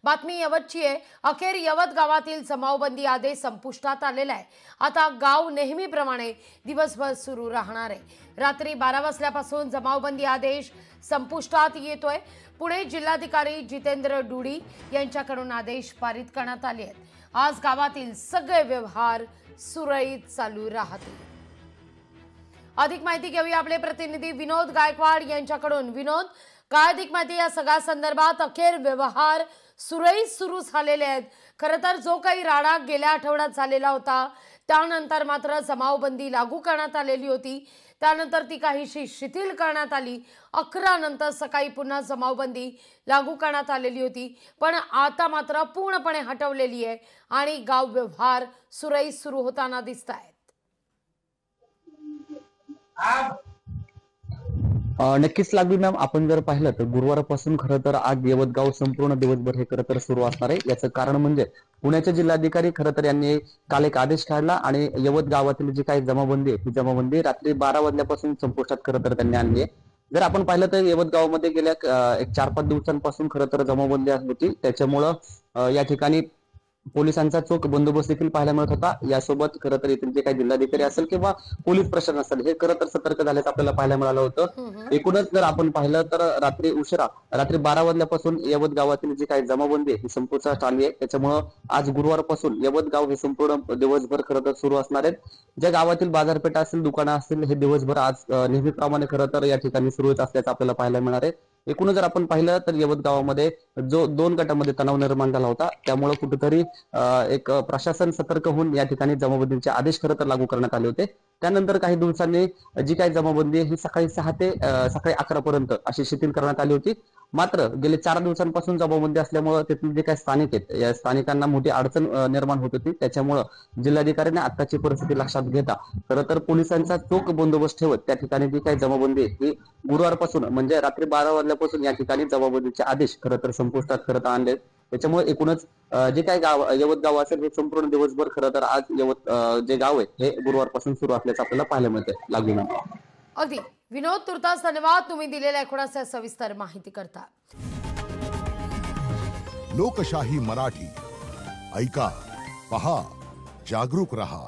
बातमी यवतची आहे। अखेर यवत गावातील जमावबंदी आदेश संपुष्टात आलेला आहे। आता गाव नेहमीप्रमाणे दिवसभर सुरू राहणार आहे। रात्री 12 वाजल्यापासून जमावबंदी आदेश संपुष्टात येतोय। पुणे जिल्हाधिकारी जितेंद्र डुडी यांच्याकडून आदेश पारित करण्यात आले आहेत। आज गावातील सगळे व्यवहार सुरळीत चालू राहतील। अधिक माहिती घेऊया आपले प्रतिनिधी विनोद गायकवाड यांच्याकडून। विनोद, काय अधिक माहिती या सगळ्या संदर्भात? अखेर व्यवहार सुरळीत सुरू झालेले आहेत। खरं तर जो काही राडा गेल्या आठवड्यात झालेला होता त्यानंतर मात्र जमावबंदी लागू करण्यात आलेली होती, त्यानंतर ती काहीशी शिथिल करण्यात आली। 11 नंतर सकाळी पुन्हा जमावबंदी लागू करण्यात आलेली होती, पण आता मात्र पूर्णपणे हटवलेली आहे आणि गाव व्यवहार सुरळीत सुरू होताना दिसत आहेत। नक्कीच लागली मॅम, आपण जर पाहिलं तर गुरुवारपासून खरं तर आज यवत गाव संपूर्ण दिवसभर हे खरं तर सुरू असणार आहे। याचं कारण म्हणजे पुण्याचे जिल्हाधिकारी खरं तर यांनी काल एक आदेश काढला आणि यवत गावातील जी काही जमावबंदी आहे ती जमावबंदी रात्री 12 वाजल्यापासून संपुष्टात खरं तर त्यांनी आणली आहे। जर आपण पाहिलं तर यवत गावामध्ये गेल्या एक 4-5 दिवसांपासून खरं तर जमावबंदी होती, त्याच्यामुळं या ठिकाणी पोलिसांचा चोख बंदोबस्त देखील पाहायला मिळत होता। यासोबत खरं तर इथले जे काही जिल्हाधिकारी असेल किंवा पोलीस प्रशासन असेल हे खरं तर सतर्क झाल्याचं आपल्याला पाहायला मिळालं होतं। एकूणच जर आपण पाहिलं तर रात्री 12 वाजल्यापासून यवत गावातील जी काही जमावबंदी आहे ही संपुष्टात आली आहे। त्याच्यामुळं आज गुरुवारपासून यवत गाव हे संपूर्ण दिवसभर खरं तर सुरू असणार आहेत। ज्या गावातील बाजारपेठा असतील, दुकानं असतील, हे दिवसभर आज नेहमीप्रमाणे खरं तर या ठिकाणी सुरू असल्याचं आपल्याला पाहायला मिळणार आहे। एकूणच जर आपण पाहिलं तर यवत गावामध्ये जो 2 गटामध्ये तणाव निर्माण झाला होता, त्यामुळे कुठेतरी एक प्रशासन सतर्क होऊन या ठिकाणी जमावबंदीचे आदेश खरं तर लागू करण्यात आले होते। त्यानंतर काही दिवसांनी जी काही जमावबंदी ही सकाळी 6 ते सकाळी 11 पर्यंत अशी शिथिल करण्यात आली होती। मात्र गेले 4 दिवसांपासून जमावबंदी असल्यामुळे तेथील जे काही स्थानिक आहेत या स्थानिकांना मोठी अडचण निर्माण होत होती। त्याच्यामुळे जिल्हाधिकाऱ्यांनी आताची परिस्थिती लक्षात घेता खरं तर पोलिसांचा चोख बंदोबस्त ठेवत त्या ठिकाणी जी काही जमावबंदी ही गुरुवारपासून म्हणजे रात्री 12 वाजल्यापासून या ठिकाणी जमावबंदीचे आदेश खरं तर संपुष्टात करत आणले। त्याच्यामुळे एकूणच जे काही यवत गाव असेल हे संपूर्ण दिवसभर खरं तर आज यवत जे गाव आहे हे गुरुवारपासून सुरू असल्याचं आपल्याला पाहायला मिळतंय। लागली ना अगदी विनोद, तुर्तास धन्यवाद तुम्ही दिलेल्या एकूणाच्या सविस्तर माहिती करता। लोकशाही मराठी ऐका, पहा, जागरूक रहा।